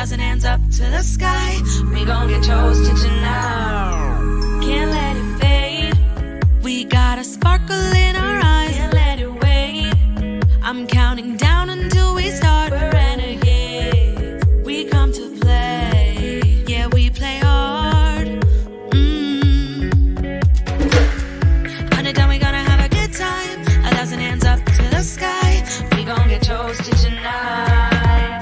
1,000 hands up to the sky. We gon' get toasted tonight. Can't let it fade. We got a sparkle in our eyes. Can't let it wait. I'm counting down until we start. We're renegades. We come to play. Yeah, we play hard. Hunt it down, we gonna have a good time. 1,000 hands up to the sky. We gon' get toasted tonight.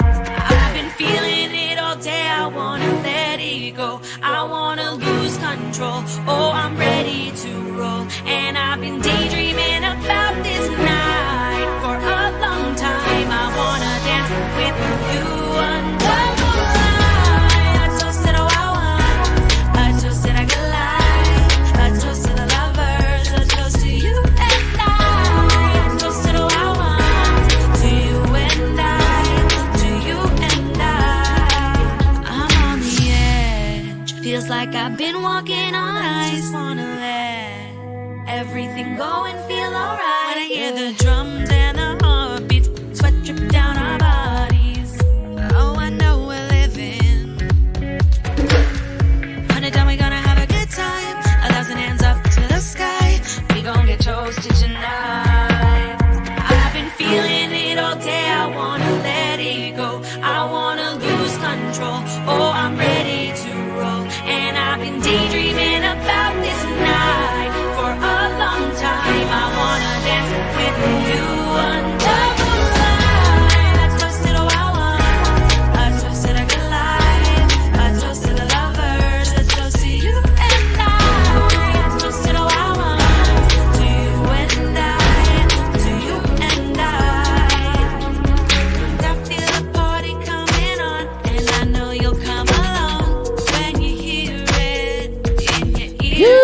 I've been feeling it all day. I wanna let it go. I wanna lose control. Oh, I'm ready to roll. And I've been daydreaming about this night for a long time. I wanna dance with you under the light. I toasted a wild. I toasted a good life. I toasted the lovers. I toast to you and I toasted a wild. To you and I. To you and I. I'm on the edge. Feels like I've been walking on ice. Wanna let everything go and feel alright. When I hear the drums and the heartbeats, sweat drip down our bodies. Oh, I know we're living. Hunt it down, we gonna have a good time. 1,000 hands up to the sky. We gon' get toasted tonight. I've been feeling it all day. I wanna let it go. I wanna lose control. Oh, I'm ready to roll. And I've been daydreaming about this night for a long time. I wanna dance with you under the light. I toasted a wild one. I toasted a good life. I toasted the lovers. I toast to you and I toasted a wild one. To you and I. To you and I feel the party coming on, and I know you'll come along when you hear it in your ear.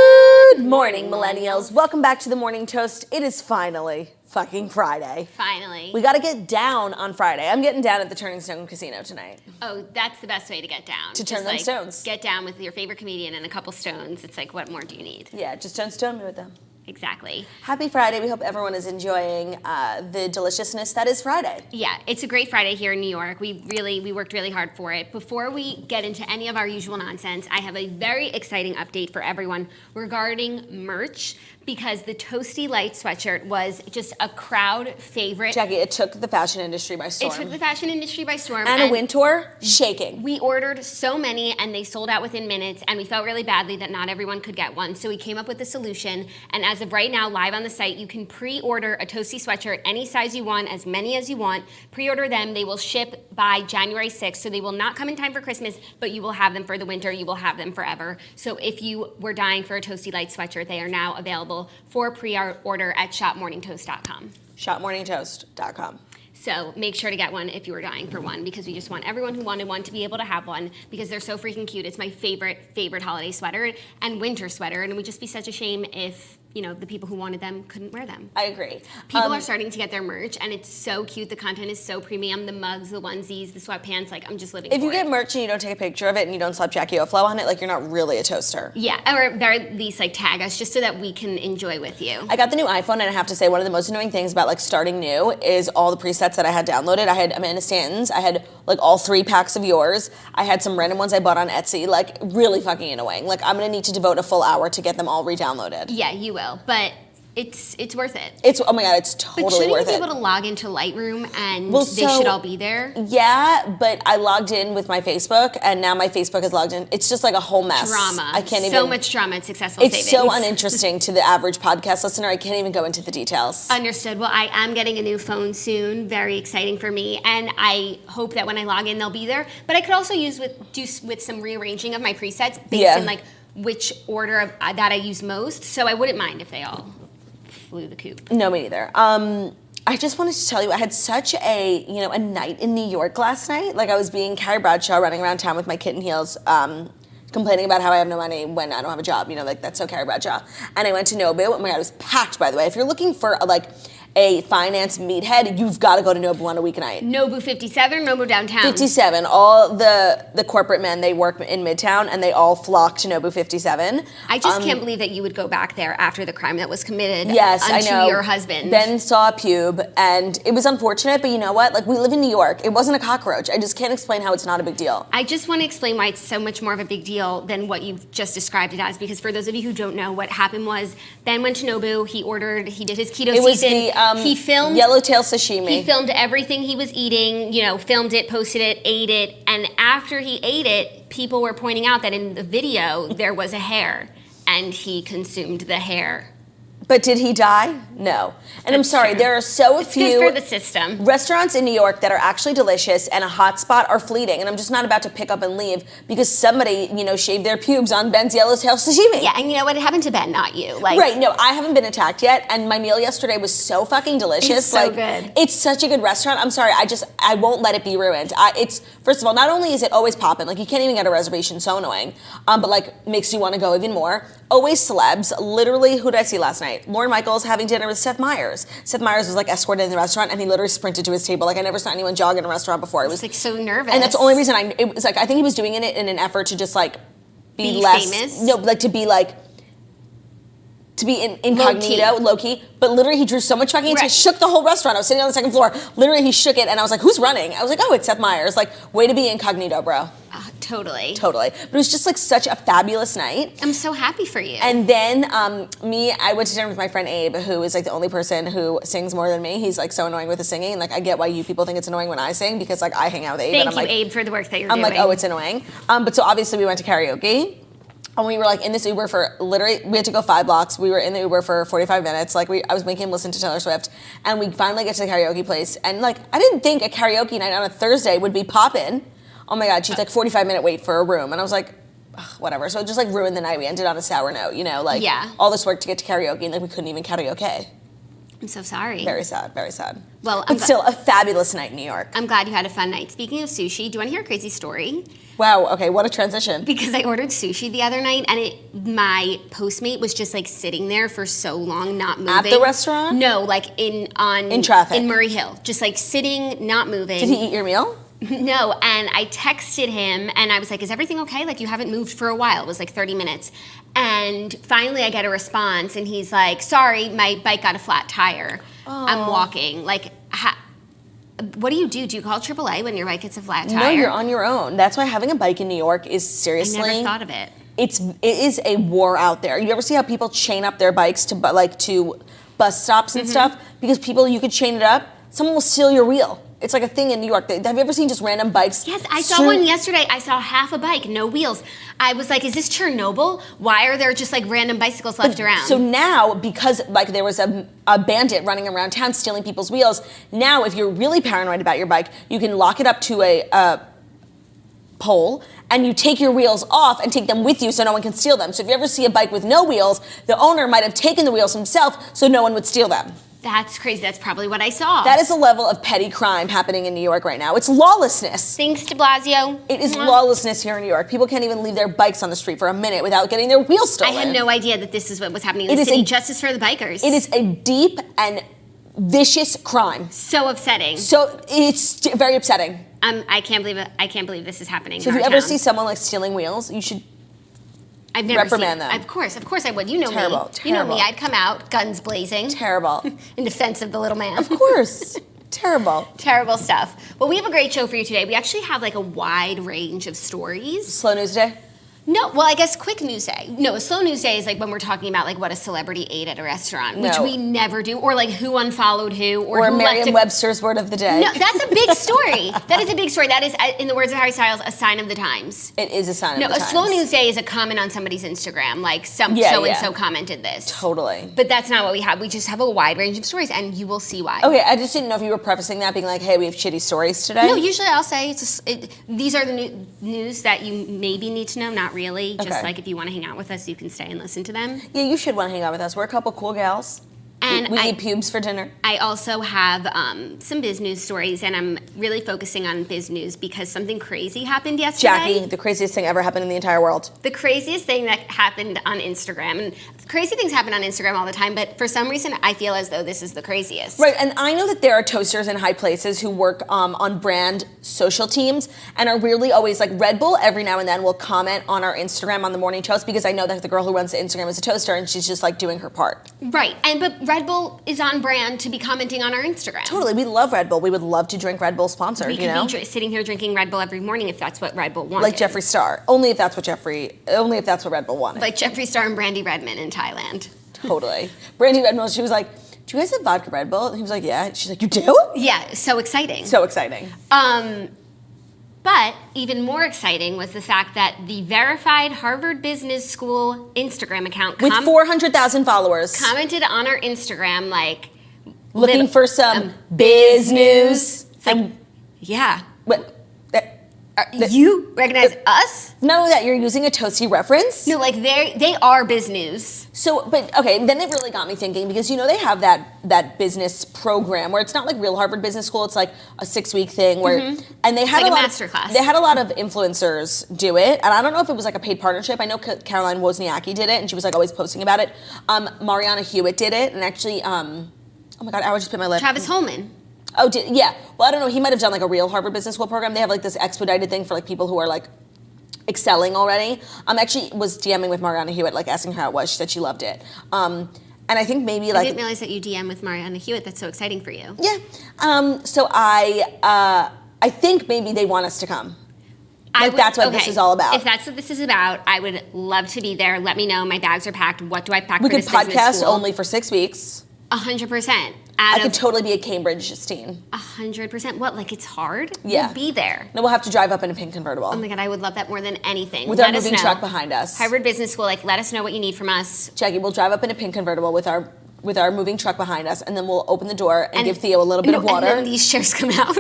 Good morning, millennials. Welcome back to the Morning Toast. It is finally fucking Friday. Finally. We got to get down on Friday. I'm getting down at the Turning Stone Casino tonight. Oh, that's the best way to get down. To turn them stones. Get down with your favorite comedian and a couple stones. It's like, what more do you need? Yeah, just don't stone me with them. Exactly. Happy Friday. We hope everyone is enjoying the deliciousness that is Friday. Yeah, it's a great Friday here in New York. We worked really hard for it. Before we get into any of our usual nonsense, I have a very exciting update for everyone regarding merch, because the Toasty Light sweatshirt was just a crowd favorite. Jackie, it took the fashion industry by storm. It took the fashion industry by storm. Anna Wintour, shaking. We ordered so many and they sold out within minutes, and we felt really badly that not everyone could get one. So we came up with a solution, and as of right now, live on the site, you can pre-order a Toasty sweatshirt, any size you want, as many as you want. Pre-order them. They will ship by January 6th, so they will not come in time for Christmas, but you will have them for the winter. You will have them forever. So if you were dying for a Toasty Light sweatshirt, they are now available for pre-order at shopmorningtoast.com. Shopmorningtoast.com. So make sure to get one if you were dying for one, because we just want everyone who wanted one to be able to have one, because they're so freaking cute. It's my favorite holiday sweater and winter sweater, and it would just be such a shame if, you know, the people who wanted them couldn't wear them. I agree. People are starting to get their merch, and it's so cute. The content is so premium. The mugs, the onesies, the sweatpants, like, I'm just living for it. If you get merch and you don't take a picture of it and you don't slap Jackie O'Flow on it, like, you're not really a toaster. Yeah, or at very least, like, tag us just so that we can enjoy with you. I got the new iPhone, and I have to say, one of the most annoying things about, like, starting new is all the presets that I had downloaded. I had Amanda Stanton's. I had, like, all 3 packs of yours. I had some random ones I bought on Etsy. Like, really fucking annoying. Like, I'm going to need to devote a full hour to get them all re-downloaded. Yeah, you will, but it's worth it. Oh my God, it's totally worth it. But shouldn't you be able to log into Lightroom and they should all be there? Yeah, but I logged in with my Facebook, and now my Facebook is logged in. It's just like a whole mess. Drama. I can't even. So much drama at Successful Savings. It's so uninteresting to the average podcast listener. I can't even go into the details. Understood. Well, I am getting a new phone soon. Very exciting for me, and I hope that when I log in, they'll be there. But I could also do with some rearranging of my presets based in like which order that I use most. So I wouldn't mind if they all flew the coop. No, me neither. I just wanted to tell you, I had such a night in New York last night. Like, I was being Carrie Bradshaw, running around town with my kitten heels, complaining about how I have no money when I don't have a job. You know, like, that's so Carrie Bradshaw. And I went to Nobu. Oh my God, it was packed, by the way. If you're looking for a finance meathead, you've got to go to Nobu on a weeknight. Nobu 57 or Nobu downtown? 57. All the corporate men, they work in Midtown, and they all flock to Nobu 57. I just can't believe that you would go back there after the crime that was committed Yes, I unto know. your husband. Ben saw a pube, and it was unfortunate, but you know what? Like, we live in New York. It wasn't a cockroach. I just can't explain how it's not a big deal. I just want to explain why it's so much more of a big deal than what you've just described it as, because for those of you who don't know, what happened was Ben went to Nobu, he did his keto It was season, the he filmed yellowtail sashimi. He filmed everything he was eating, filmed it, posted it, ate it, and after he ate it, people were pointing out that in the video there was a hair, and he consumed the hair. But did he die? No. And I'm sorry, true. there are so It's few good for the system. restaurants in New York that are actually delicious, and a hot spot are fleeting. And I'm just not about to pick up and leave because somebody, shaved their pubes on Ben's yellowtail sashimi. Yeah, and you know what? It happened to Ben, not you. Right, no, I haven't been attacked yet, and my meal yesterday was so fucking delicious. It's so good. It's such a good restaurant. I'm sorry, I won't let it be ruined. It's, first of all, not only is it always poppin', like you can't even get a reservation, so annoying, but like makes you want to go even more. Always celebs. Literally, who did I see last night? Lorne Michaels having dinner with Seth Meyers. Seth Meyers was like escorted in the restaurant, and he literally sprinted to his table. Like I never saw anyone jog in a restaurant before. It was like so nervous. and that's the only reason it was like I think he was doing it in an effort to just like be less famous? No, like to be incognito, low key. But literally, he drew so much fucking attention, shook the whole restaurant. I was sitting on the second floor. Literally, he shook it, and I was like, "Who's running?" I was like, "Oh, it's Seth Meyers." Like, way to be incognito, bro. Totally. But it was just like such a fabulous night. I'm so happy for you. And then I went to dinner with my friend Abe, who is like the only person who sings more than me. He's like so annoying with his singing. And like I get why you people think it's annoying when I sing because like I hang out with Abe. Thank and I'm you, like, Abe, for the work that you're doing. I'm like, oh, it's annoying. But so obviously we went to karaoke. And we were like in this Uber for literally, we had to go 5 blocks. We were in the Uber for 45 minutes. Like I was making him listen to Taylor Swift. And we finally get to the karaoke place. And like, I didn't think a karaoke night on a Thursday would be poppin'. Oh my God, she's like 45-minute wait for a room. And I was like, ugh, whatever. So it just like ruined the night. We ended on a sour note, like all this work to get to karaoke and like we couldn't even karaoke. I'm so sorry. Very sad, very sad. Well, but still a fabulous night in New York. I'm glad you had a fun night. Speaking of sushi, do you want to hear a crazy story? Wow, okay, what a transition. Because I ordered sushi the other night and my Postmate was just like sitting there for so long, not moving. At the restaurant? No, like in traffic. In Murray Hill. Just like sitting, not moving. Did he eat your meal? No, and I texted him and I was like, is everything okay? Like you haven't moved for a while. It was like 30 minutes. And finally I get a response and he's like, sorry, my bike got a flat tire. Oh. I'm walking. Like, what do you do? Do you call AAA when your bike gets a flat tire? No, you're on your own. That's why having a bike in New York is seriously... I never thought of it. It is a war out there. You ever see how people chain up their bikes to bus stops and stuff? Because you could chain it up, someone will steal your wheel. It's like a thing in New York. Have you ever seen just random bikes? Yes, I saw one yesterday. I saw half a bike, no wheels. I was like, is this Chernobyl? Why are there just like random bicycles left around? So now, because like there was a bandit running around town stealing people's wheels, now if you're really paranoid about your bike, you can lock it up to a pole and you take your wheels off and take them with you so no one can steal them. So if you ever see a bike with no wheels, the owner might have taken the wheels himself so no one would steal them. That's crazy. That's probably what I saw. That is the level of petty crime happening in New York right now. It's lawlessness. Thanks to Blasio. It is lawlessness here in New York. People can't even leave their bikes on the street for a minute without getting their wheels stolen. I had no idea that this is what was happening in the city. Justice for the bikers. It is a deep and vicious crime. So upsetting. So it's very upsetting. I can't believe it. I can't believe this is happening. So if you ever see someone like stealing wheels, you should I've never reprimand seen, them. Of course I would. You know terrible, me. Terrible. You know me. I'd come out, guns blazing. Terrible. In defense of the little man. Of course. Terrible. Terrible stuff. Well, we have a great show for you today. We actually have like a wide range of stories. Slow news day? No, well, I guess quick news day. No, a slow news day is like when we're talking about like what a celebrity ate at a restaurant, which we never do, or like who unfollowed who, or who Merriam-Webster's word of the day. No, that's a big story. That is a big story. That is, in the words of Harry Styles, a sign of the times. It is a sign of the times. No, a slow news day is a comment on somebody's Instagram, like so-and-so commented this. Totally. But that's not what we have. We just have a wide range of stories, and you will see why. Okay, I just didn't know if you were prefacing that, being like, hey, we have shitty stories today. No, usually I'll say these are the news that you maybe need to know, not really. Just like if you want to hang out with us, you can stay and listen to them. Yeah, you should want to hang out with us. We're a couple cool gals. And we eat pubes for dinner. I also have some biz news stories, and I'm really focusing on biz news because something crazy happened yesterday. Jackie, the craziest thing ever happened in the entire world. The craziest thing that happened on Instagram, and crazy things happen on Instagram all the time, but for some reason I feel as though this is the craziest. Right, and I know that there are toasters in high places who work on brand social teams and are really always like Red Bull every now and then will comment on our Instagram on the morning toast because I know that the girl who runs the Instagram is a toaster and she's just like doing her part. Right, but Red Bull is on brand to be commenting on our Instagram. Totally, we love Red Bull. We would love to drink Red Bull sponsored, we could be sitting here drinking Red Bull every morning if that's what Red Bull wanted. Like Jeffree Star. Only if that's what Red Bull wanted. Like Jeffree Star and Brandy Redmond in Thailand. Totally. Brandy Redmond, she was like, do you guys have vodka Red Bull? And he was like, yeah. She's like, you do? Yeah, so exciting. So exciting. But even more exciting was the fact that the verified Harvard Business School Instagram account with 400,000 followers commented on our Instagram like looking for some biz news. Like, yeah. What? You recognize us? Not only that, you're using a Toasty reference. No, like they are biz news. So, but okay, then it really got me thinking because they have that business program where it's not like real Harvard Business School. It's like a 6-week thing where, and they had like a lot masterclass. They had a lot of influencers do it, and I don't know if it was like a paid partnership. I know Caroline Wozniacki did it, and she was like always posting about it. Mariana Hewitt did it, and actually, oh my God, I would just put my lip. Travis Holman. Oh, yeah. Well, I don't know. He might have done like a real Harvard Business School program. They have like this expedited thing for like people who are like excelling already. Actually was DMing with Mariana Hewitt, like asking her how it was. She said she loved it. And I think maybe like I didn't realize that you DM with Mariana Hewitt. That's so exciting for you. Yeah. So I think maybe they want us to come. That's what this is all about. If that's what this is about, I would love to be there. Let me know. My bags are packed. What do I pack we for could this business podcast school? only for 6 weeks. 100%. I could totally be a Cambridge teen. 100%. What? Like it's hard? Yeah. We'll be there. No, we'll have to drive up in a pink convertible. Oh my God, I would love that more than anything. With our moving truck behind us. Harvard Business School, like let us know what you need from us. Jackie, we'll drive up in a pink convertible with our moving truck behind us, and then we'll open the door and give Theo a little bit of water. And then these chairs come out.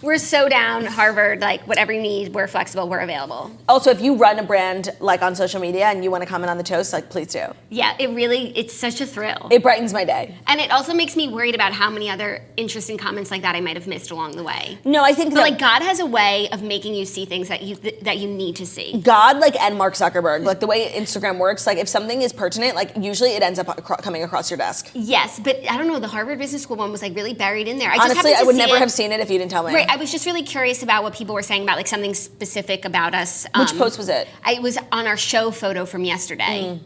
We're so down, Harvard, like whatever you need, we're flexible, we're available. Also, if you run a brand like on social media and you want to comment on the toast, like please do. Yeah, it's such a thrill. It brightens my day. And it also makes me worried about how many other interesting comments like that I might have missed along the way. No, I think but like God has a way of making you see things that you need to see. God, like, and Mark Zuckerberg, like the way Instagram works, like if something is pertinent, like usually it ends up coming across your desk. Yes, but I don't know, the Harvard Business School one was like really buried in there. Honestly, I would never have seen it if you didn't tell me. Right, I was just really curious about what people were saying about like something specific about us. Which post was it? It was on our show photo from yesterday.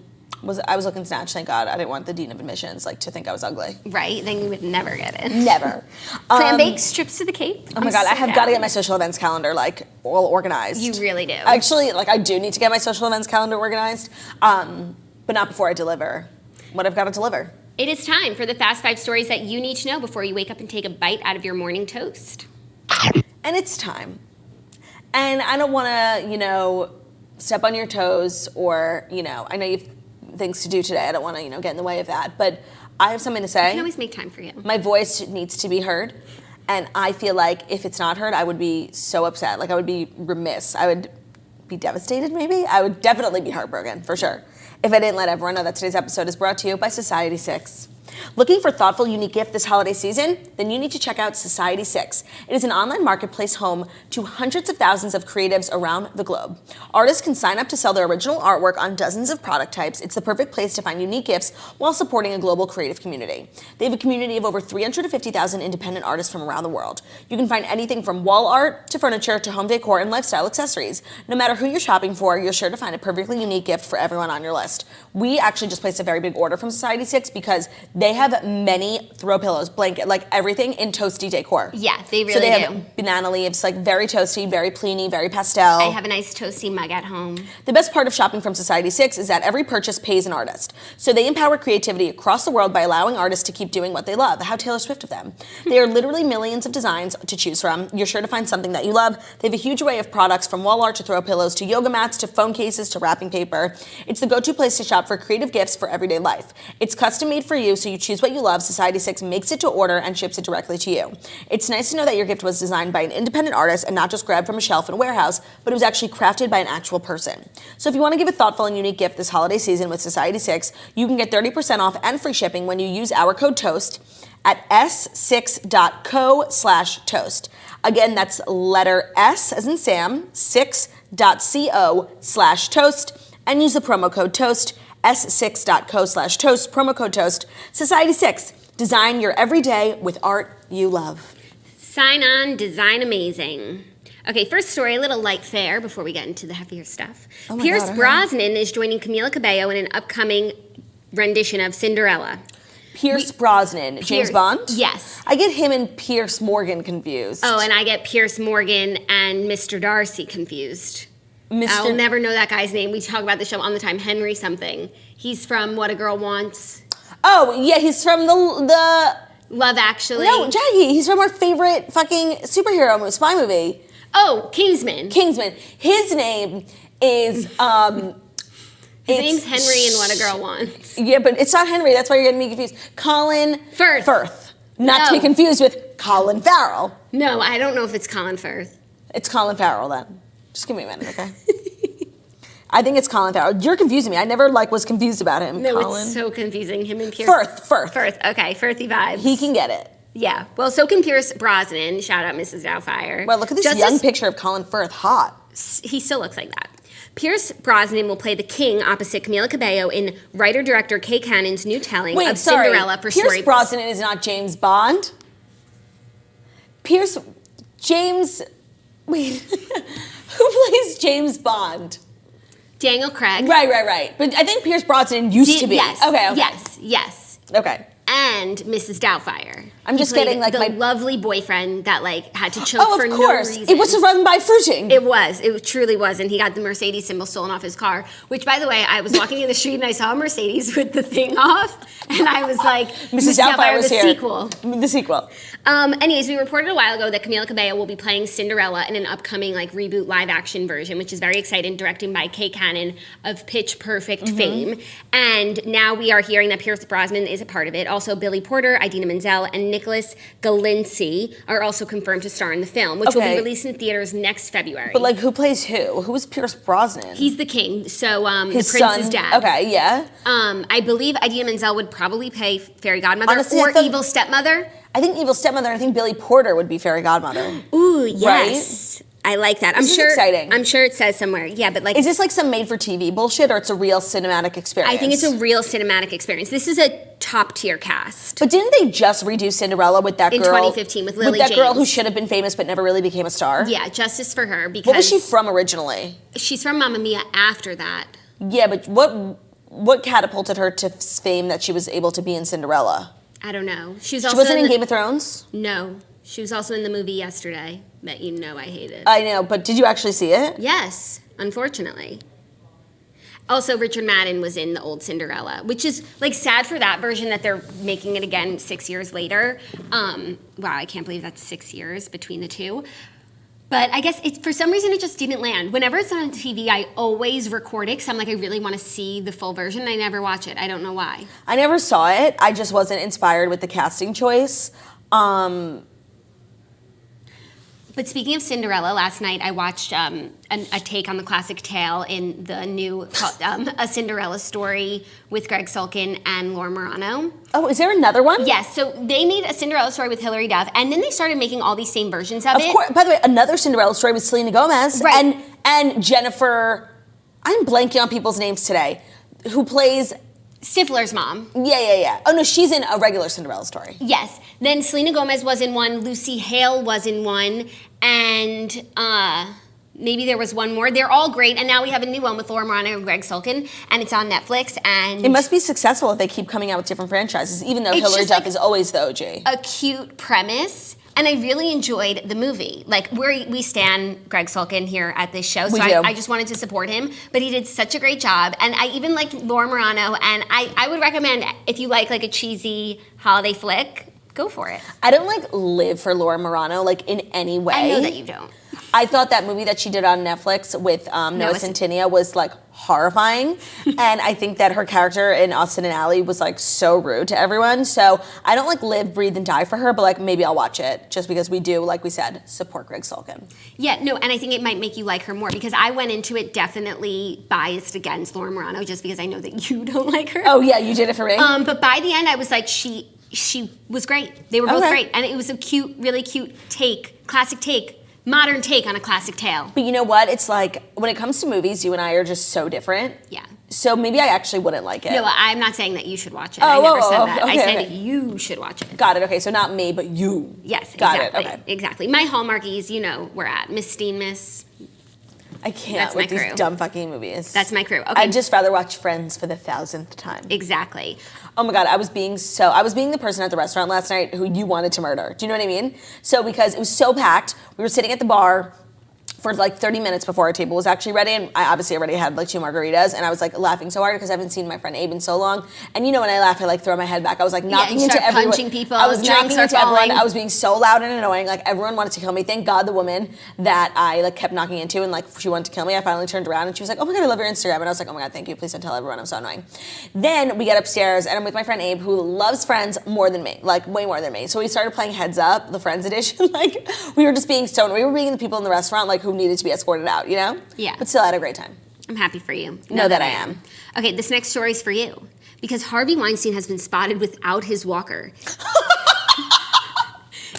I was looking snatched, thank God. I didn't want the dean of admissions to think I was ugly. Right, then you would never get in. Never. Clam bakes, trips to the Cape. Oh my God, I have got to get my social events calendar like all organized. You really do. Actually, like I do need to get my social events calendar organized, but not before I deliver what I've got to deliver. It is time for the Fast 5 stories that you need to know before you wake up and take a bite out of your morning toast. And it's time. And I don't want to, step on your toes or, I know you've things to do today. I don't want to, get in the way of that. But I have something to say. I can always make time for you. My voice needs to be heard. And I feel like if it's not heard, I would be so upset. Like I would be remiss. I would be devastated maybe. I would definitely be heartbroken, for sure. If I didn't let everyone know that today's episode is brought to you by Society 6. Looking for a thoughtful, unique gift this holiday season? Then you need to check out Society 6. It is an online marketplace home to hundreds of thousands of creatives around the globe. Artists can sign up to sell their original artwork on dozens of product types. It's the perfect place to find unique gifts while supporting a global creative community. They have a community of over 350,000 independent artists from around the world. You can find anything from wall art to furniture to home decor and lifestyle accessories. No matter who you're shopping for, you're sure to find a perfectly unique gift for everyone on your list. We actually just placed a very big order from Society 6 because they have many throw pillows, blanket, like everything in toasty decor. Yeah, they really do. So they have banana leaves, like very toasty, very pleeny, very pastel. I have a nice toasty mug at home. The best part of shopping from Society 6 is that every purchase pays an artist. So they empower creativity across the world by allowing artists to keep doing what they love. How Taylor Swift of them. There are literally millions of designs to choose from. You're sure to find something that you love. They have a huge array of products from wall art to throw pillows to yoga mats to phone cases to wrapping paper. It's the go-to place to shop for creative gifts for everyday life. It's custom made for you so you choose what you love, Society 6 makes it to order and ships it directly to you. It's nice to know that your gift was designed by an independent artist and not just grabbed from a shelf in a warehouse, but it was actually crafted by an actual person. So if you want to give a thoughtful and unique gift this holiday season with Society 6, you can get 30% off and free shipping when you use our code TOAST at s6.co/toast. Again, that's letter S as in Sam, 6.co/toast, and use the promo code TOAST, s6.co/toast, promo code TOAST. Society 6, design your everyday with art you love. Sign on, design amazing. Okay, first story, a little light fare before we get into the heavier stuff. Oh my Pierce God, Brosnan is joining Camila Cabello in an upcoming rendition of Cinderella. Pierce Brosnan, James Bond? Yes. I get him and Pierce Morgan confused. Oh, and I get Pierce Morgan and Mr. Darcy confused. I'll never know that guy's name. We talk about the show all the time. Henry something. He's from What a Girl Wants. Oh, yeah, he's from the Love Actually. No, Jackie, he's from our favorite fucking superhero movie, spy movie. Oh, Kingsman. His name is, His name's Henry in What a Girl Wants. Yeah, but it's not Henry. That's why you're getting me confused. Colin Firth. Not to be confused with Colin Farrell. No, I don't know if it's Colin Firth. It's Colin Farrell then. Just give me a minute, okay? I think it's Colin Farrell. You're confusing me. I never was confused about him. No, Colin. it's so confusing. Him and Pierce. Firth. Okay, Firthy vibes. He can get it. Yeah. Well, so can Pierce Brosnan. Shout out Mrs. Doubtfire. Well, look at this young picture of Colin Firth. Hot. He still looks like that. Pierce Brosnan will play the king opposite Camila Cabello in writer-director Kay Cannon's new telling of Cinderella for Pierce Storybook. Brosnan is not James Bond. Wait. Who plays James Bond? Daniel Craig. Right. But I think Pierce Brosnan used to be. Yes. Okay. Yes. Okay. And Mrs. Doubtfire. I'm just getting the my lovely boyfriend that had to choke for no reason. It was run by fruiting. It truly was, and he got the Mercedes symbol stolen off his car. Which, by the way, I was walking in the street and I saw a Mercedes with the thing off, and I was like, Mrs. Doubtfire was here. The sequel. Anyways, we reported a while ago that Camila Cabello will be playing Cinderella in an upcoming reboot live action version, which is very exciting, directed by Kay Cannon of Pitch Perfect fame. And now we are hearing that Pierce Brosnan is a part of it. Also, Billy Porter, Idina Menzel, and Nicholas Galinci are also confirmed to star in the film, which will be released in theaters next February. But who plays who? Who is Pierce Brosnan? He's the king, so his the prince's dad. Okay, yeah. I believe Idina Menzel would probably play Fairy Godmother. Honestly, or Evil Stepmother. I think Evil Stepmother. I think Billy Porter would be Fairy Godmother. Ooh, yes. Right? I like that. This is exciting. I'm sure it says somewhere. Yeah, but is this some made-for-TV bullshit, or it's a real cinematic experience? I think it's a real cinematic experience. This is a top-tier cast. But didn't they just redo Cinderella with that girl? In 2015 with Lily James. With that girl who should have been famous but never really became a star? Yeah, justice for her. Because what was she from originally? She's from Mamma Mia after that. Yeah, but what catapulted her to fame that she was able to be in Cinderella? I don't know. She wasn't in Game of Thrones? No. She was also in the movie Yesterday that I hated. I know, but did you actually see it? Yes, unfortunately. Also, Richard Madden was in the old Cinderella, which is sad for that version that they're making it again 6 years later. Wow, I can't believe that's 6 years between the two. But I guess for some reason it just didn't land. Whenever it's on TV, I always record it because I'm I really want to see the full version. I never watch it. I don't know why. I never saw it. I just wasn't inspired with the casting choice. But speaking of Cinderella, last night I watched a take on the classic tale in the new A Cinderella Story with Greg Sulkin and Laura Marano. Oh, is there another one? Yes, so they made A Cinderella Story with Hilary Duff, and then they started making all these same versions of it. Of course. By the way, another Cinderella Story with Selena Gomez. Right. And Jennifer, I'm blanking on people's names today, who plays... Stifler's mom. Yeah. Oh, no, she's in a regular Cinderella Story. Yes. Then Selena Gomez was in one, Lucy Hale was in one, and maybe there was one more. They're all great, and now we have a new one with Laura Marano and Greg Sulkin, and it's on Netflix, and... It must be successful if they keep coming out with different franchises, even though Hilary Duff is always the OG. A cute premise. And I really enjoyed the movie. We stan Greg Sulkin here at this show, so I just wanted to support him. But he did such a great job. And I even liked Laura Marano, and I would recommend, if you like a cheesy holiday flick, go for it. I don't live for Laura Marano in any way. I know that you don't. I thought that movie that she did on Netflix with Noah Centineo was like horrifying. And I think that her character in Austin and Ally was like so rude to everyone. So I don't like live, breathe, and die for her, but like maybe I'll watch it just because we do, like we said, support Greg Sulkin. Yeah, no, and I think it might make you like her more because I went into it definitely biased against Laura Marano just because I know that you don't like her. Oh yeah, you did it for me? But by the end I was like, she was great. They were both great. And it was a cute, really cute take, classic take, modern take on a classic tale. But you know what? It's like, when it comes to movies, you and I are just so different. Yeah. So maybe I actually wouldn't like it. No, I'm not saying that you should watch it. I never said that. I said you should watch it. Got it. Okay, so not me, but you. Yes, Got exactly. it. Okay. Exactly. My Hallmarkies, you know, we're at Miss Steen Miss. I can't That's with my these crew. dumb fucking movies. That's my crew. Okay. I'd just rather watch Friends for the 1,000th time. Exactly. Oh my God, I was being the person at the restaurant last night who you wanted to murder. Do you know what I mean? So because it was so packed, we were sitting at the bar for like 30 minutes before our table was actually ready, and I obviously already had like 2 margaritas, and I was like laughing so hard because I haven't seen my friend Abe in so long. And you know when I laugh, I like throw my head back. I was like knocking into everyone. punching people. I was knocking into everyone. I was being so loud and annoying. Like everyone wanted to kill me. Thank God the woman that I like kept knocking into and like she wanted to kill me, I finally turned around and she was like, oh my God, I love your Instagram. And I was like, oh my God, thank you. Please don't tell everyone. I'm so annoying. Then we get upstairs and I'm with my friend Abe who loves Friends more than me, like way more than me. So we started playing Heads Up, the Friends edition. Like we were just being stoned. We were being the people in the restaurant like who needed to be escorted out, you know? Yeah. But still had a great time. I'm happy for you. Know that I am. Okay, this next story is for you. Because Harvey Weinstein has been spotted without his walker.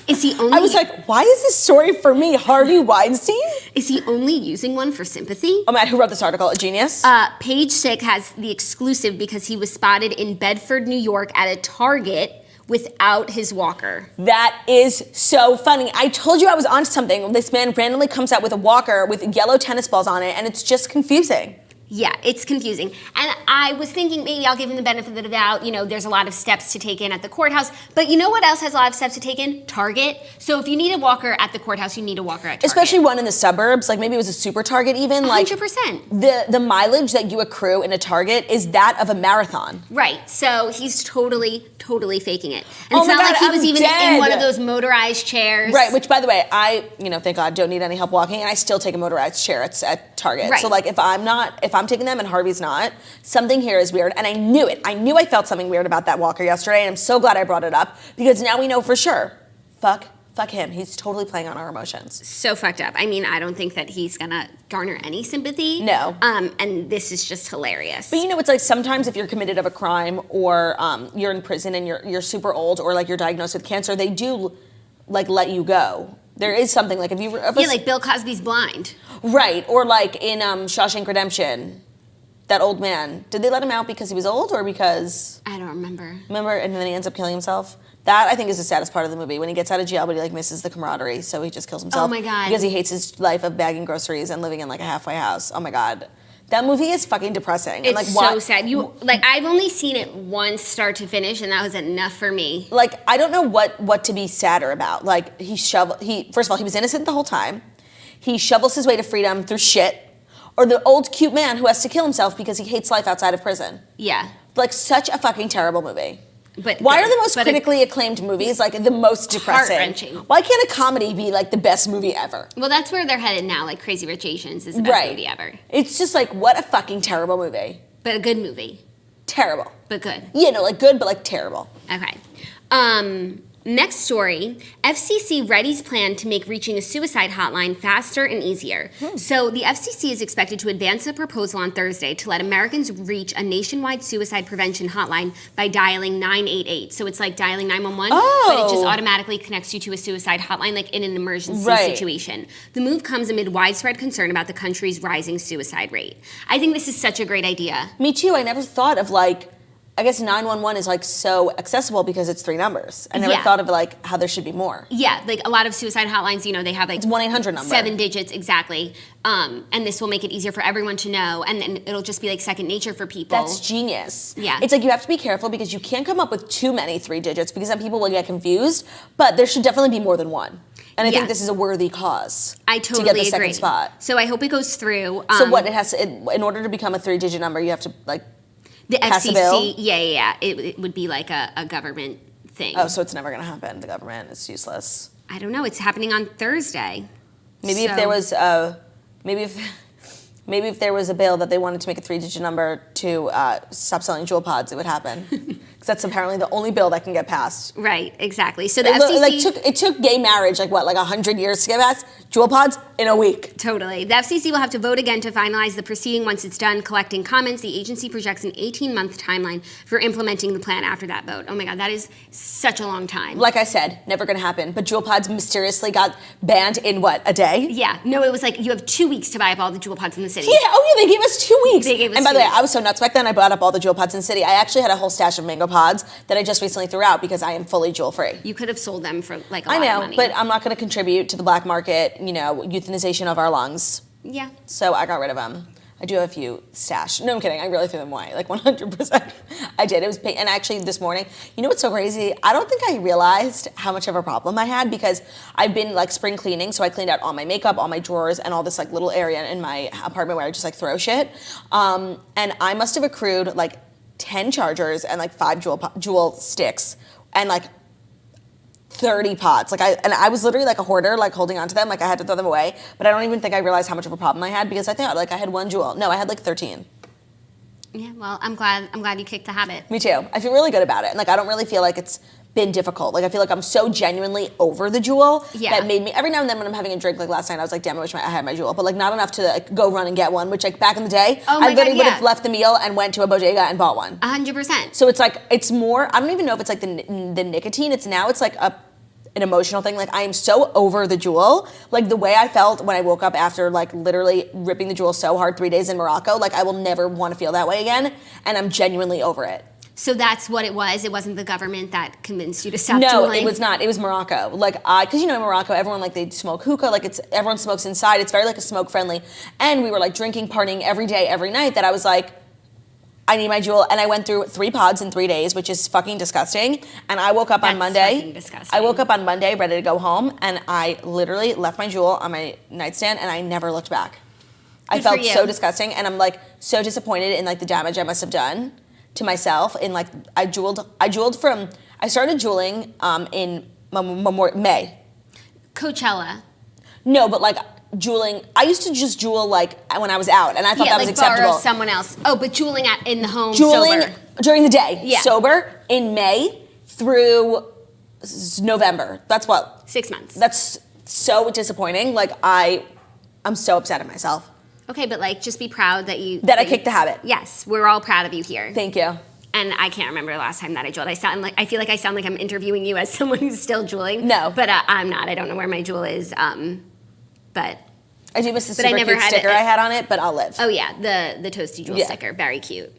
Is he only... I was like, why is this story for me? Harvey Weinstein? Is he only using one for sympathy? Oh man, who wrote this article? A genius? Page 6 has the exclusive because he was spotted in Bedford, New York at a Target without his walker. That is so funny. I told you I was onto something. This man randomly comes out with a walker with yellow tennis balls on it, and it's just confusing. Yeah, it's confusing. And I was thinking maybe I'll give him the benefit of the doubt. You know, there's a lot of steps to take in at the courthouse. But you know what else has a lot of steps to take in? Target. So if you need a walker at the courthouse, you need a walker at Target. Especially one in the suburbs. Like maybe it was a super Target even. 100%. The mileage that you accrue in a Target is that of a marathon. Right. So he's totally faking it. And Oh it's my not God, like he was I'm even dead. in one of those motorized chairs. Right, which by the way, I, thank God, don't need any help walking, and I still take a motorized chair at Target. Right. So like if I'm taking them and Harvey's not, something here is weird, and I knew it. I knew I felt something weird about that walker yesterday, and I'm so glad I brought it up, because now we know for sure. Fuck him. He's totally playing on our emotions. So fucked up. I mean, I don't think that he's gonna garner any sympathy. No. And this is just hilarious. But it's like sometimes if you're committed of a crime or you're in prison and you're super old or like you're diagnosed with cancer, they do like let you go. There is something like like Bill Cosby's blind. Right, or like in Shawshank Redemption, that old man. Did they let him out because he was old or because... I don't remember. Remember, and then he ends up killing himself? That, I think, is the saddest part of the movie. When he gets out of jail, but he, like, misses the camaraderie, so he just kills himself. Oh, my God. Because he hates his life of bagging groceries and living in, like, a halfway house. Oh, my God. That movie is fucking depressing. It's and, so sad. I've only seen it once start to finish, and that was enough for me. Like, I don't know what to be sadder about. Like, first of all, he was innocent the whole time. He shovels his way to freedom through shit. Or the old cute man who has to kill himself because he hates life outside of prison. Yeah. Like, such a fucking terrible movie. But why are the most critically acclaimed movies like the most depressing? Heart-wrenching. Why can't a comedy be like the best movie ever? Well, that's where they're headed now. Like Crazy Rich Asians is the best movie ever. It's just like, what a fucking terrible movie. But a good movie. Terrible. But good. Yeah, no, like good, but like terrible. Okay. Next story, FCC readies plan to make reaching a suicide hotline faster and easier. So the FCC is expected to advance a proposal on Thursday to let Americans reach a nationwide suicide prevention hotline by dialing 988. So it's like dialing 911, but it just automatically connects you to a suicide hotline, like in an emergency situation. The move comes amid widespread concern about the country's rising suicide rate. I think this is such a great idea. Me too. I never thought of I guess 911 is like so accessible because it's 3 numbers. I never thought of like how there should be more. Yeah, like a lot of suicide hotlines, they have like it's 1-800 number. 7 digits exactly. And this will make it easier for everyone to know, and then it'll just be like second nature for people. That's genius. Yeah. It's like you have to be careful because you can't come up with too many 3 digits because some people will get confused, but there should definitely be more than one. And I think this is a worthy cause. I totally to get the agree. second spot. So I hope it goes through. So what it has to, in order to become a 3-digit number, you have to like the pass FCC, a bill? Yeah. It would be like a government thing. Oh, so it's never going to happen. The government is useless. I don't know. It's happening on Thursday. Maybe if there was maybe if there was a bill that they wanted to make a 3-digit number to stop selling jewel pods, it would happen. Because that's apparently the only bill that can get passed. Right, exactly. So the FCC... it took gay marriage, 100 years to get passed? Jewel pods in a week. Totally. The FCC will have to vote again to finalize the proceeding once it's done collecting comments. The agency projects an 18-month timeline for implementing the plan after that vote. Oh my God, that is such a long time. Like I said, never gonna happen. But jewel pods mysteriously got banned in a day? Yeah. No, it was you have 2 weeks to buy up all the jewel pods in the city. Yeah, they gave us 2 weeks. They gave us and by 2 the way, weeks. I was so nuts back then, I bought up all the jewel pods in the city. I actually had a whole stash of mango pods that I just recently threw out because I am fully jewel free. You could have sold them for a lot of money. But I'm not gonna contribute to the black market, euthanization of our lungs. Yeah. So I got rid of them. I do have a few stashed. No, I'm kidding. I really threw them away, 100%. I did. It was pain. And actually this morning, you know what's so crazy? I don't think I realized how much of a problem I had because I've been spring cleaning, so I cleaned out all my makeup, all my drawers, and all this little area in my apartment where I just throw shit. And I must have accrued 10 chargers and 5 jewel sticks and 30 pods. I was literally a hoarder, holding on to them, I had to throw them away. But I don't even think I realized how much of a problem I had because I thought I had 1 jewel. No, I had 13. Yeah, well, I'm glad you kicked the habit. Me too. I feel really good about it. And I don't really feel like it's been difficult. I feel I'm so genuinely over the jewel that made me, every now and then when I'm having a drink, last night I was damn, I wish I had my jewel, but not enough to go run and get one, which back in the day, I literally would have left the meal and went to a bodega and bought one. 100%. So it's more, I don't even know if it's the nicotine, it's an emotional thing. I am so over the jewel. The way I felt when I woke up after literally ripping the jewel so hard 3 days in Morocco, I will never want to feel that way again. And I'm genuinely over it. So that's what it was? It wasn't the government that convinced you to stop No, jeweling? it was not. It was Morocco. Because in Morocco, everyone they smoke hookah. Everyone smokes inside. It's very a smoke friendly. And we were drinking, partying every day, every night. That I was I need my jewel. And I went through 3 pods in 3 days, which is fucking disgusting. And I woke up on Monday. Fucking disgusting. I woke up on Monday ready to go home, and I literally left my jewel on my nightstand, and I never looked back. I felt so disgusting, and I'm so disappointed in the damage I must have done to myself. In I started jeweling in May. Coachella. No, but jeweling. I used to just jewel when I was out, and I thought that was acceptable. Borrow someone else. Oh, but jeweling in the home. Jeweling sober. During the day. Yeah. Sober in May through November. That's 6 months. That's so disappointing. I'm so upset at myself. Okay, but just be proud that you... That I kicked the habit. Yes, we're all proud of you here. Thank you. And I can't remember the last time that I jeweled. I feel like I sound like I'm interviewing you as someone who's still jeweling. No. But I'm not. I don't know where my jewel is. But I do miss the super cute sticker I had on it, but I'll live. Oh yeah, the toasty jewel sticker. Very cute.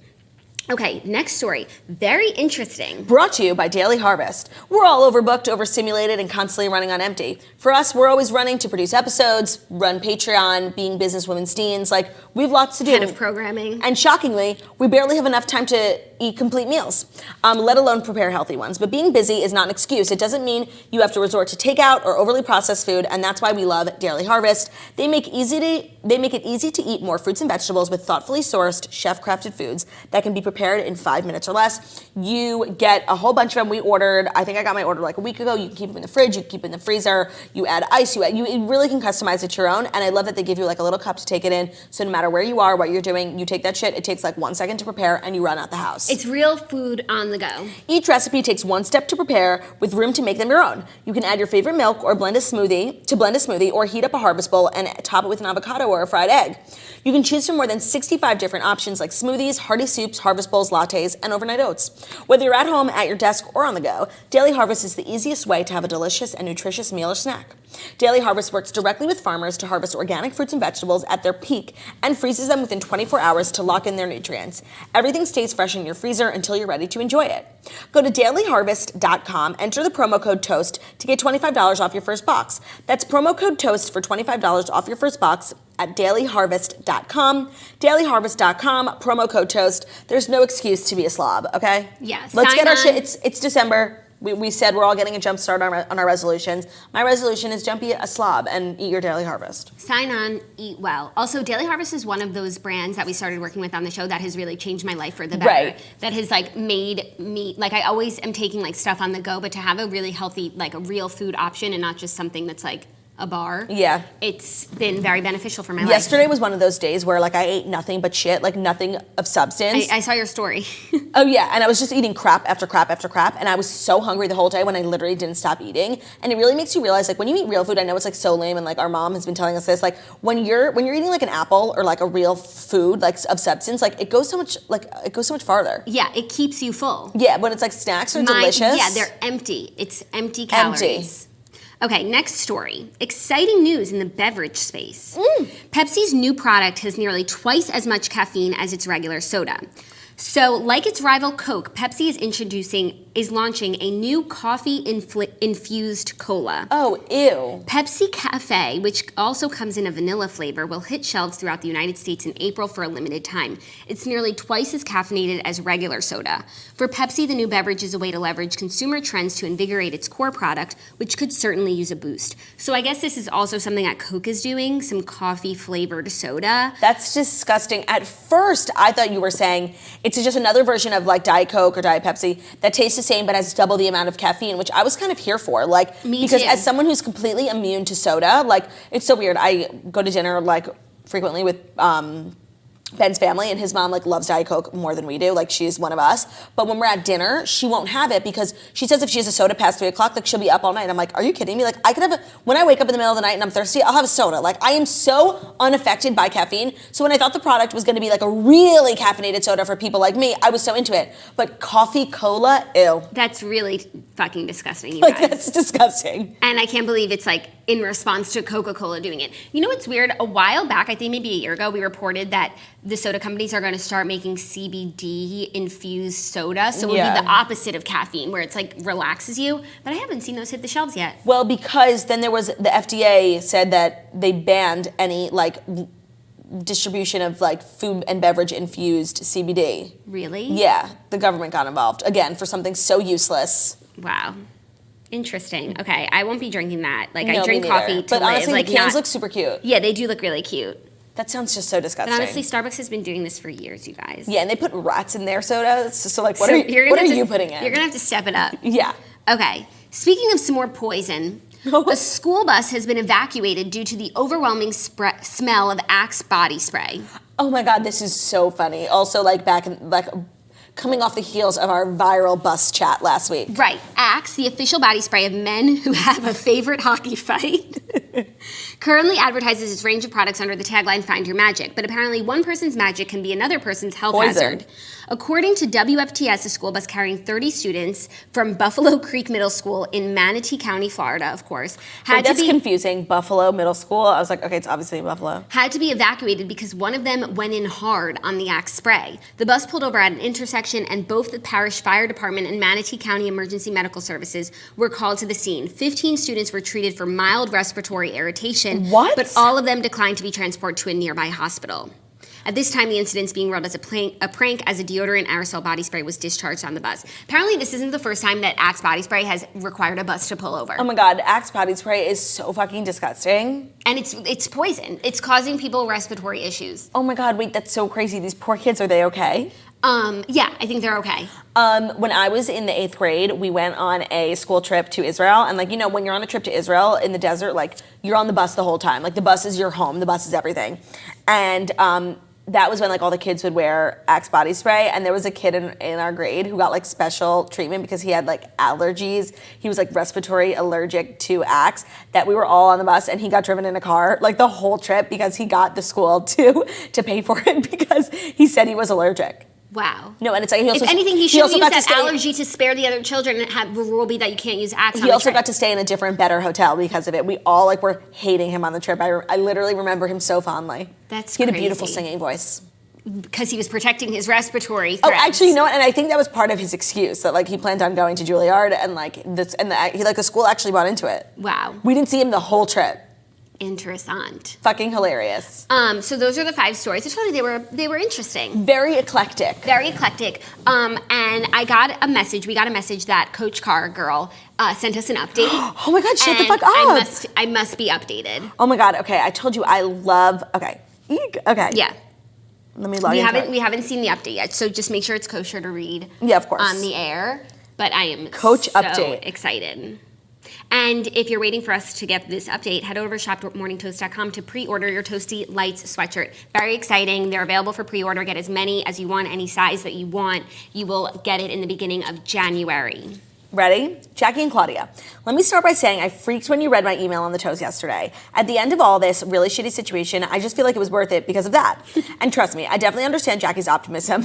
Okay, next story. Very interesting. Brought to you by Daily Harvest. We're all overbooked, overstimulated, and constantly running on empty. For us, we're always running to produce episodes, run Patreon, being businesswomen's deans. We have lots to do. Head of programming. And shockingly, we barely have enough time to eat complete meals, let alone prepare healthy ones. But being busy is not an excuse. It doesn't mean you have to resort to takeout or overly processed food, and that's why we love Daily Harvest. They make it easy to eat more fruits and vegetables with thoughtfully sourced, chef-crafted foods that can be prepared in 5 minutes or less. You get a whole bunch of them. We ordered, I think I got my order a week ago. You can keep them in the fridge, you can keep them in the freezer, you add ice, you really can customize it to your own. And I love that they give you a little cup to take it in. So no matter where you are, what you're doing, you take that shit, it takes 1 second to prepare, and you run out the house. It's real food on the go. Each recipe takes 1 step to prepare with room to make them your own. You can add your favorite milk or blend a smoothie or heat up a harvest bowl and top it with an avocado or a fried egg. You can choose from more than 65 different options like smoothies, hearty soups, harvest bowls, lattes, and overnight oats. Whether you're at home, at your desk, or on the go, Daily Harvest is the easiest way to have a delicious and nutritious meal or snack. Daily Harvest works directly with farmers to harvest organic fruits and vegetables at their peak and freezes them within 24 hours to lock in their nutrients. Everything stays fresh in your freezer until you're ready to enjoy it. Go to dailyharvest.com, enter the promo code TOAST to get $25 off your first box. That's promo code TOAST for $25 off your first box at dailyharvest.com. Dailyharvest.com, promo code TOAST. There's no excuse to be a slob, okay? Yeah, Let's get our shit. It's December. We said we're all getting a jump start on our resolutions. My resolution is don't be a slob and eat your Daily Harvest. Sign on, eat well. Also, Daily Harvest is one of those brands that we started working with on the show that has really changed my life for the better. Right. That has made me, I always am taking stuff on the go, but to have a really healthy, a real food option and not just something that's a bar. Yeah. It's been very beneficial for my life. Yesterday was one of those days where like I ate nothing but shit, like nothing of substance. I saw your story. Oh yeah, and I was just eating crap after crap after crap, and I was so hungry the whole day when I literally didn't stop eating. And it really makes you realize, like when you eat real food, I know it's like so lame, and like our mom has been telling us this, like when you're eating like an apple or like a real food like of substance, like it goes so much farther. Yeah, it keeps you full. Yeah, when it's like snacks are delicious. Yeah, they're empty. It's empty calories. Okay, next story. Exciting news in the beverage space. Pepsi's new product has nearly twice as much caffeine as its regular soda. So, like its rival Coke, Pepsi is launching a new coffee-infused cola. Oh, ew. Pepsi Cafe, which also comes in a vanilla flavor, will hit shelves throughout the United States in April for a limited time. It's nearly twice as caffeinated as regular soda. For Pepsi, the new beverage is a way to leverage consumer trends to invigorate its core product, which could certainly use a boost. So I guess this is also something that Coke is doing, some coffee-flavored soda. That's disgusting. At first, I thought you were saying it's just another version of like Diet Coke or Diet Pepsi that tastes the same but has double the amount of caffeine, which I was kind of here for. Like, Me because too. as someone who's completely immune to soda, like it's so weird. I go to dinner like frequently with Ben's family, and his mom like loves Diet Coke more than we do. Like she's one of us. But when we're at dinner, she won't have it because she says if she has a soda past 3 o'clock, like she'll be up all night. I'm like, are you kidding me? Like I could have when I wake up in the middle of the night and I'm thirsty, I'll have a soda. Like I am so unaffected by caffeine. So when I thought the product was going to be like a really caffeinated soda for people like me, I was so into it. But coffee cola, ew. That's really fucking disgusting, you Like guys. that's disgusting. And I can't believe it's like in response to Coca-Cola doing it. You know what's weird? A while back, I think maybe a year ago, we reported that the soda companies are going to start making CBD infused soda. So it would be the opposite of caffeine, where it's like relaxes you. But I haven't seen those hit the shelves yet. Well, because then there was the FDA said that they banned any like distribution of like food and beverage infused CBD. Really? Yeah, the government got involved again for something so useless. Wow. Interesting. Okay, I won't be drinking that. Like No, I drink me neither. coffee to But live. honestly, like the cans not, look super cute. Yeah, they do look really cute. That sounds just so disgusting. But honestly, Starbucks has been doing this for years, you guys. Yeah, and they put rats in their soda. So like, what So are you're you putting in? You're gonna have to step it up. Yeah. Okay. Speaking of some more poison, a school bus has been evacuated due to the overwhelming smell of Axe body spray. Oh my God, this is so funny. Also, like coming off the heels of our viral bus chat last week. Right. Axe, the official body spray of men who have a favorite hockey fight, currently advertises its range of products under the tagline Find Your Magic, but apparently one person's magic can be another person's health hazard. According to WFTS, a school bus carrying 30 students from Buffalo Creek Middle School in Manatee County, Florida, of course, That's confusing. Buffalo Middle School. I was like, okay, it's obviously Buffalo. Had to be evacuated because one of them went in hard on the Axe spray. The bus pulled over at an intersection, and both the parish fire department and Manatee County Emergency Medical Services were called to the scene. 15 students were treated for mild respiratory irritation. What? But all of them declined to be transported to a nearby hospital. At this time, the incident's being ruled as a prank as a deodorant aerosol body spray was discharged on the bus. Apparently, this isn't the first time that Axe body spray has required a bus to pull over. Oh my God, Axe body spray is so fucking disgusting. And it's poison. It's causing people respiratory issues. Oh my God, wait, that's so crazy. These poor kids, are they okay? Yeah, I think they're okay. When I was in the 8th grade, we went on a school trip to Israel. And like, you know, when you're on a trip to Israel in the desert, like you're on the bus the whole time. Like the bus is your home, the bus is everything. And that was when like all the kids would wear Axe body spray, and there was a kid in our grade who got like special treatment because he had like allergies. He was like respiratory allergic to Axe, that we were all on the bus and he got driven in a car like the whole trip because he got the school to pay for it because he said he was allergic. Wow. No, and it's like he also, if anything, he should use got that allergy to spare the other children and have the rule be that you can't use Axe on the He also trip. got to stay in a different, better hotel because of it. We all like were hating him on the trip. I literally remember him so fondly. That's He had crazy. a beautiful singing voice. Because he was protecting his respiratory Oh, threads. actually, you know what? And I think that was part of his excuse that like he planned on going to Juilliard and like this and the school actually bought into it. Wow. We didn't see him the whole trip. Interessant. Fucking hilarious. So those are the 5 stories. I told you they were interesting. Very eclectic. Very eclectic. And I got a message. We got a message that Coach Carr girl sent us an update. Oh my God! Shut the And fuck up. I must be updated. Oh my God. Okay, I told you I love. Okay. Eek. Okay. Yeah. Let me log into it. We haven't seen the update yet, so just make sure it's kosher to read. Yeah, of course. On the air. But I am Coach so update. excited. And if you're waiting for us to get this update, head over to shop.morningtoast.com to pre-order your Toasty Lights sweatshirt. Very exciting. They're available for pre-order. Get as many as you want, any size that you want. You will get it in the beginning of January. Ready? Jackie and Claudia. Let me start by saying I freaked when you read my email on the toast yesterday. At the end of all this really shitty situation, I just feel like it was worth it because of that. And trust me, I definitely understand Jackie's optimism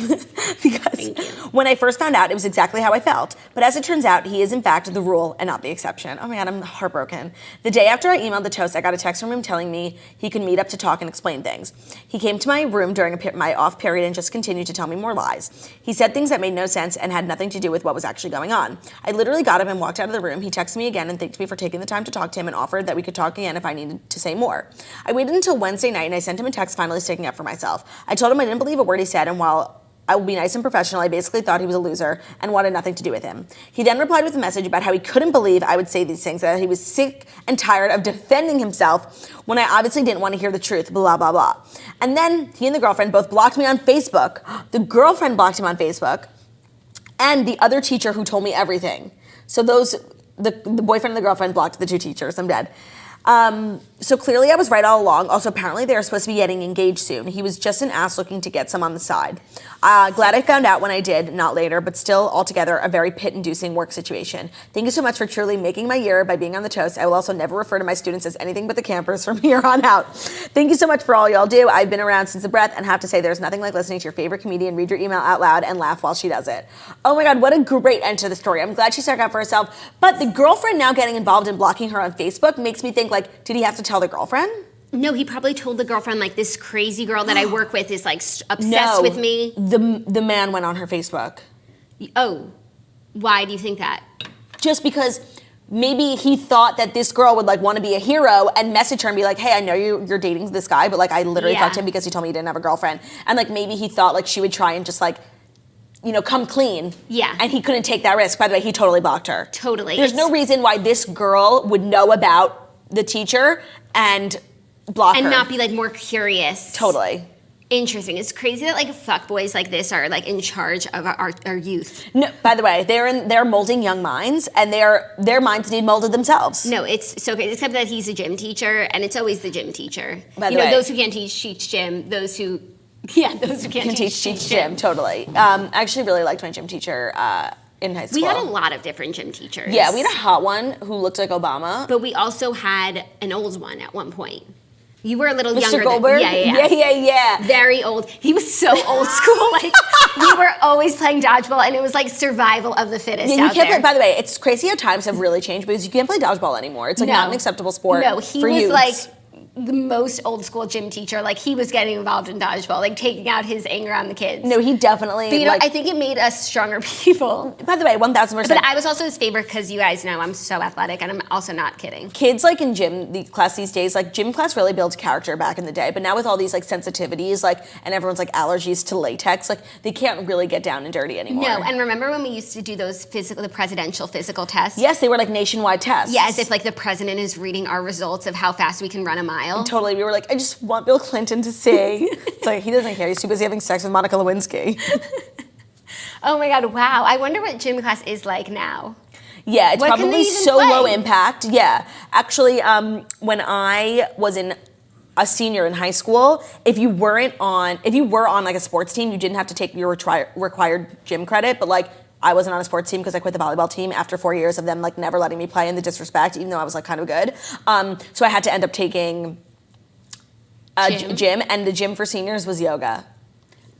because when I first found out, it was exactly how I felt. But as it turns out, he is in fact the rule and not the exception. Oh my God, I'm heartbroken. The day after I emailed the toast, I got a text from him telling me he could meet up to talk and explain things. He came to my room during my off period and just continued to tell me more lies. He said things that made no sense and had nothing to do with what was actually going on. I literally got up and walked out of the room. He texted me again and thanked me for taking the time to talk to him and offered that we could talk again if I needed to say more. I waited until Wednesday night and I sent him a text finally sticking up for myself. I told him I didn't believe a word he said, and while I would be nice and professional, I basically thought he was a loser and wanted nothing to do with him. He then replied with a message about how he couldn't believe I would say these things, that he was sick and tired of defending himself when I obviously didn't want to hear the truth, blah, blah, blah. And then he and the girlfriend both blocked me on Facebook. The girlfriend blocked him on Facebook, and the other teacher who told me everything. So the boyfriend and the girlfriend blocked the two teachers. I'm dead. So clearly I was right all along. Also, apparently they are supposed to be getting engaged soon. He was just an ass looking to get some on the side. Glad I found out when I did, not later, but still altogether a very pit-inducing work situation. Thank you so much for truly making my year by being on the toast. I will also never refer to my students as anything but the campers from here on out. Thank you so much for all y'all do. I've been around since the breath and have to say there's nothing like listening to your favorite comedian read your email out loud and laugh while she does it. Oh my God, what a great end to the story. I'm glad she stuck up for herself. But the girlfriend now getting involved in blocking her on Facebook makes me think, like, did he have to tell the girlfriend? No, he probably told the girlfriend, like, this crazy girl that I work with is, like, obsessed with me. The man went on her Facebook. Oh, why do you think that? Just because maybe he thought that this girl would, like, want to be a hero and message her and be like, hey, I know you're dating this guy, but, like, I literally fucked him because he told me he didn't have a girlfriend. And, like, maybe he thought, like, she would try and just, like, you know, come clean. Yeah. And he couldn't take that risk. By the way, he totally blocked her. Totally. There's no reason why this girl would know about the teacher and block her. And not be, like, more curious. Totally. Interesting. It's crazy that, like, fuckboys like this are, like, in charge of our youth. No, by the way, they're molding young minds, and their minds need molded themselves. No, it's so great. Except that he's a gym teacher, and it's always the gym teacher. By the way, those who can't teach gym, those who can't teach gym. Totally. I actually really liked my gym teacher in high school. We had a lot of different gym teachers. Yeah, we had a hot one who looked like Obama. But we also had an old one at one point. You were a little Mr. younger. Goldberg? Yeah. Very old. He was so old school. Like, we were always playing dodgeball, and it was like survival of the fittest you out can't there. By the way, it's crazy how times have really changed because you can't play dodgeball anymore. It's like not an acceptable sport. No, he for was youths. like the most old school gym teacher. Like, he was getting involved in dodgeball, like taking out his anger on the kids. No, he definitely. But I think it made us stronger people. By the way, 1,000%. But I was also his favorite because you guys know I'm so athletic, and I'm also not kidding. Kids, like, in the class these days, like, gym class really builds character back in the day, but now with all these, like, sensitivities, like, and everyone's, like, allergies to latex, like, they can't really get down and dirty anymore. No, and remember when we used to do those the presidential physical tests? Yes, they were, like, nationwide tests. Yeah, as if, like, the president is reading our results of how fast we can run a mile. And totally, we were like, I just want Bill Clinton to see. It's like, he doesn't care, he's too busy having sex with Monica Lewinsky. Oh my God, wow. I wonder what gym class is like now. Yeah, it's probably so play? low impact. Yeah. Actually, when I was a senior in high school, if you were on like a sports team, you didn't have to take your required gym credit, but like I wasn't on a sports team because I quit the volleyball team after 4 years of them like never letting me play in the disrespect, even though I was like kind of good. So I had to end up taking gym, and the gym for seniors was yoga.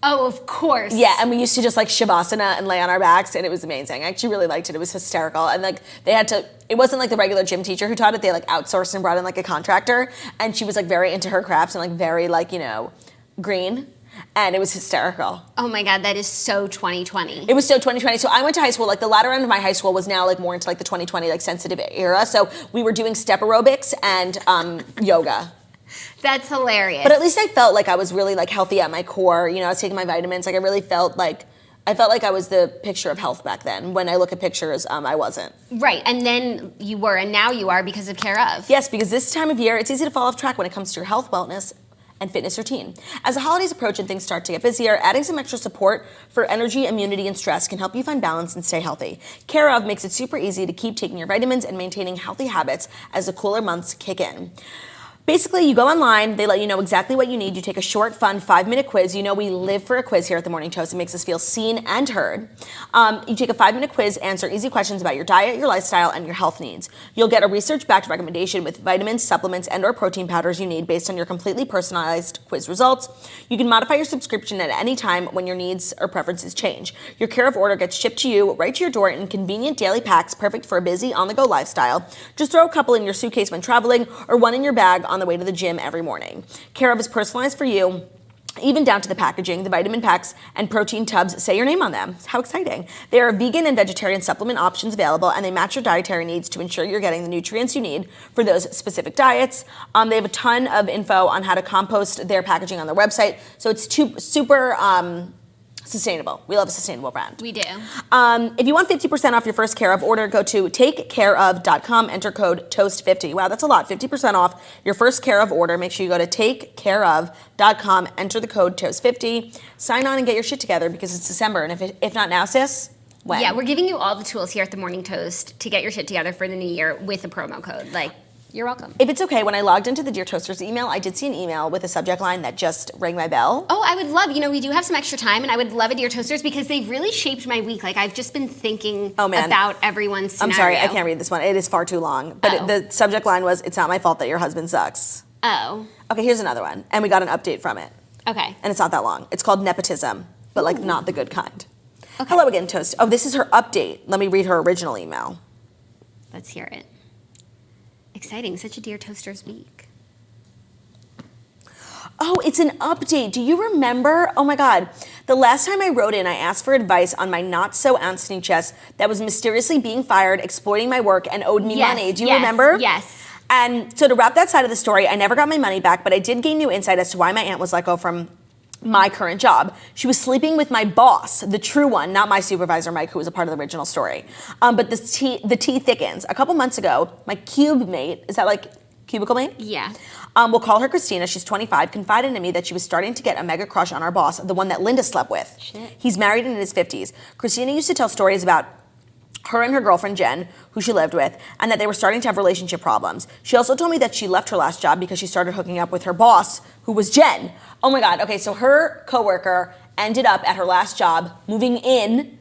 Oh, of course. Yeah, and we used to just like shavasana and lay on our backs, and it was amazing. I actually really liked it. It was hysterical. And like it wasn't like the regular gym teacher who taught it. They like outsourced and brought in like a contractor, and she was like very into her crafts and like very like, green. And it was hysterical. Oh my God, that is so 2020. It was so 2020. So I went to high school, like the latter end of my high school was now like more into like the 2020 like sensitive era. So we were doing step aerobics and yoga. That's hilarious. But at least I felt like I was really like healthy at my core. I was taking my vitamins. Like I really felt like I was the picture of health back then. When I look at pictures, I wasn't. Right, and then you were, and now you are because of Care of. Yes, because this time of year, it's easy to fall off track when it comes to your health, wellness, and fitness routine. As the holidays approach and things start to get busier, adding some extra support for energy, immunity, and stress can help you find balance and stay healthy. Care of makes it super easy to keep taking your vitamins and maintaining healthy habits as the cooler months kick in. Basically, you go online, they let you know exactly what you need. You take a short, fun 5-minute quiz. You know we live for a quiz here at the Morning Toast. It makes us feel seen and heard. You take a 5-minute quiz, answer easy questions about your diet, your lifestyle, and your health needs. You'll get a research-backed recommendation with vitamins, supplements, and or protein powders you need based on your completely personalized quiz results. You can modify your subscription at any time when your needs or preferences change. Your Care of order gets shipped to you right to your door in convenient daily packs, perfect for a busy, on-the-go lifestyle. Just throw a couple in your suitcase when traveling or one in your bag on the way to the gym every morning. Care of is personalized for you, even down to the packaging. The vitamin packs and protein tubs say your name on them. How exciting. There are vegan and vegetarian supplement options available, and they match your dietary needs to ensure you're getting the nutrients you need for those specific diets. They have a ton of info on how to compost their packaging on their website, so it's super sustainable. We love a sustainable brand. We do. If you want 50% off your first Care of order, go to takecareof.com, enter code TOAST50. Wow, that's a lot. 50% off your first Care of order. Make sure you go to takecareof.com, enter the code TOAST50, sign on and get your shit together because it's December. And if not now, sis, when? Yeah, we're giving you all the tools here at the Morning Toast to get your shit together for the new year with a promo code. Like, you're welcome. If it's okay, when I logged into the Dear Toasters email, I did see an email with a subject line that just rang my bell. Oh, I would love, we do have some extra time, and I would love a Dear Toasters because they've really shaped my week. Like, I've just been thinking about everyone's scenario. I'm sorry, I can't read this one. It is far too long. But the subject line was, "It's not my fault that your husband sucks." Oh. Okay, here's another one. And we got an update from it. Okay. And it's not that long. It's called nepotism, but like not the good kind. Okay. Hello again, Toast. Oh, this is her update. Let me read her original email. Let's hear it. Exciting, such a Dear Toasters week. Oh, it's an update. Do you remember? Oh my God. The last time I wrote in, I asked for advice on my not so aunt's nichess that was mysteriously being fired, exploiting my work, and owed me money. Do you remember? Yes. And so to wrap that side of the story, I never got my money back, but I did gain new insight as to why my aunt was let go from my current job. She was sleeping with my boss, the true one, not my supervisor, Mike, who was a part of the original story. But the tea thickens. A couple months ago, my cube mate, is that like cubicle mate? Yeah. We'll call her Christina. She's 25, confided in me that she was starting to get a mega crush on our boss, the one that Linda slept with. Shit. He's married and in his 50s. Christina used to tell stories about her and her girlfriend Jen, who she lived with, and that they were starting to have relationship problems. She also told me that she left her last job because she started hooking up with her boss, who was Jen. Oh my God. Okay, so her coworker ended up at her last job moving in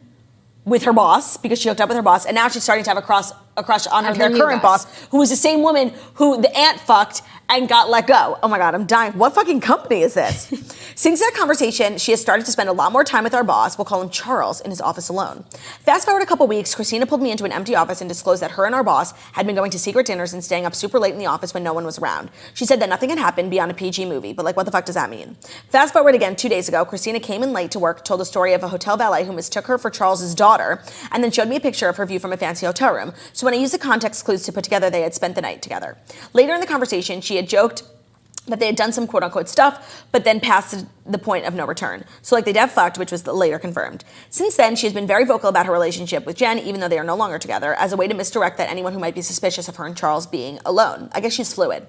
with her boss because she hooked up with her boss, and now she's starting to have a crush on their current boss, who was the same woman who the aunt fucked and got let go. Oh my God, I'm dying. What fucking company is this? Since that conversation, she has started to spend a lot more time with our boss, we'll call him Charles, in his office alone. Fast forward a couple weeks, Christina pulled me into an empty office and disclosed that her and our boss had been going to secret dinners and staying up super late in the office when no one was around. She said that nothing had happened beyond a PG movie, but like, what the fuck does that mean? Fast forward again 2 days ago, Christina came in late to work, told a story of a hotel valet who mistook her for Charles's daughter, and then showed me a picture of her view from a fancy hotel room. So when I used the context clues to put together they had spent the night together. Later in the conversation, she had joked that they had done some quote-unquote stuff, but then passed the point of no return. So like they'd have fucked, which was later confirmed. Since then, she has been very vocal about her relationship with Jen, even though they are no longer together, as a way to misdirect that anyone who might be suspicious of her and Charles being alone. I guess she's fluid,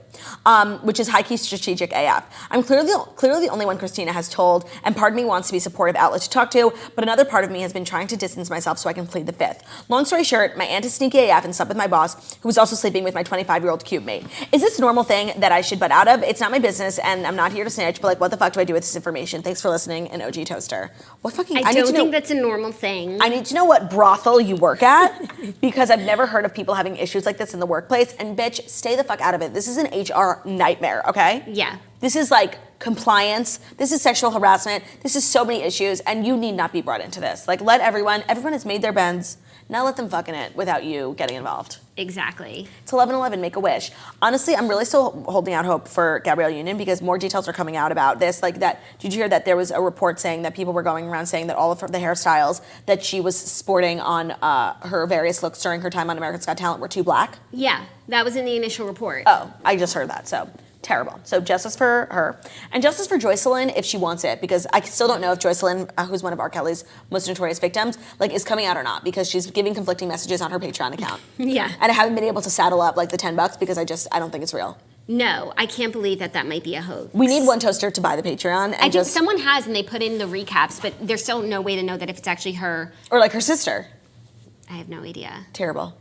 which is high-key strategic AF. I'm clearly the only one Christina has told, and part of me wants to be a supportive outlet to talk to, but another part of me has been trying to distance myself so I can plead the fifth. Long story short, my aunt is sneaky AF and slept with my boss, who was also sleeping with my 25-year-old cube mate. Is this a normal thing that I should butt out of? It's not my business, and I'm not here to snitch, but like, what the fuck do I do with this information? Thanks for listening, an OG Toaster. What fucking? I don't think that's a normal thing. I need to know what brothel you work at, because I've never heard of people having issues like this in the workplace, and bitch, stay the fuck out of it. This is an HR nightmare, okay? Yeah. This is like compliance, this is sexual harassment, this is so many issues, and you need not be brought into this. Like, let everyone has made their bends, now let them fuck in it without you getting involved. Exactly. It's 11/11, make a wish. Honestly, I'm really still holding out hope for Gabrielle Union because more details are coming out about this. Like that, did you hear that there was a report saying that people were going around saying that all of the hairstyles that she was sporting on her various looks during her time on America's Got Talent were too black? Yeah, that was in the initial report. Oh, I just heard that, so terrible. So justice for her. And justice for Joycelyn if she wants it, because I still don't know if Joycelyn, who's one of R. Kelly's most notorious victims, like is coming out or not, because she's giving conflicting messages on her Patreon account. Yeah. And I haven't been able to saddle up like the $10 because I don't think it's real. No, I can't believe that might be a hoax. We need one toaster to buy the Patreon. And I think someone has, and they put in the recaps, but there's still no way to know that if it's actually her. Or like her sister. I have no idea. Terrible.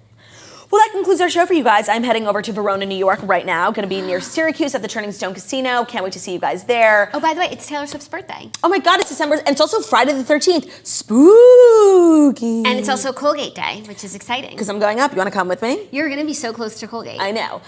Well, that concludes our show for you guys. I'm heading over to Verona, New York right now. Going to be near Syracuse at the Turning Stone Casino. Can't wait to see you guys there. Oh, by the way, it's Taylor Swift's birthday. Oh my God, it's December, and it's also Friday the 13th. Spooky. And it's also Colgate Day, which is exciting. Because I'm going up. You want to come with me? You're going to be so close to Colgate. I know.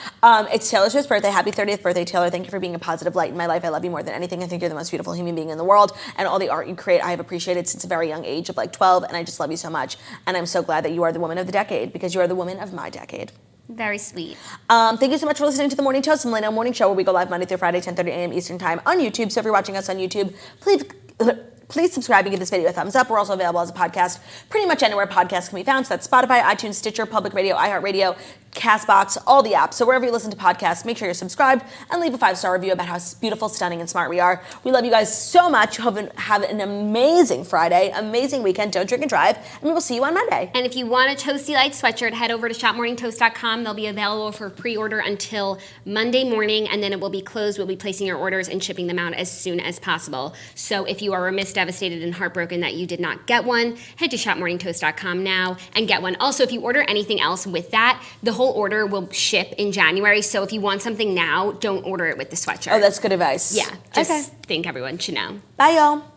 It's Taylor Swift's birthday. Happy 30th birthday, Taylor. Thank you for being a positive light in my life. I love you more than anything. I think you're the most beautiful human being in the world. And all the art you create, I have appreciated since a very young age of like 12. And I just love you so much. And I'm so glad that you are the woman of the decade because you are the woman of my decade. Very sweet. Thank you so much for listening to The Morning Toast, the Millennial Morning Show, where we go live Monday through Friday, 10:30 a.m. Eastern Time on YouTube. So if you're watching us on YouTube, please subscribe and give this video a thumbs up. We're also available as a podcast pretty much anywhere podcasts can be found. So that's Spotify, iTunes, Stitcher, Public Radio, iHeartRadio, CastBox, all the apps. So wherever you listen to podcasts, make sure you're subscried and leave a 5-star review about how beautiful, stunning, and smart we are. We love you guys so much. Have an amazing Friday, amazing weekend. Don't drink and drive, and we will see you on Monday. And if you want a Toasty Light sweatshirt, head over to shopmorningtoast.com. They'll be available for pre-order until Monday morning, and then it will be closed. We'll be placing your orders and shipping them out as soon as possible. So if you are remiss, devastated, and heartbroken that you did not get one, head to shopmorningtoast.com now and get one. Also, if you order anything else with that, the whole order will ship in January. So if you want something now, don't order it with the sweatshirt. Oh, that's good advice. Yeah, just think everyone should know. Bye, y'all.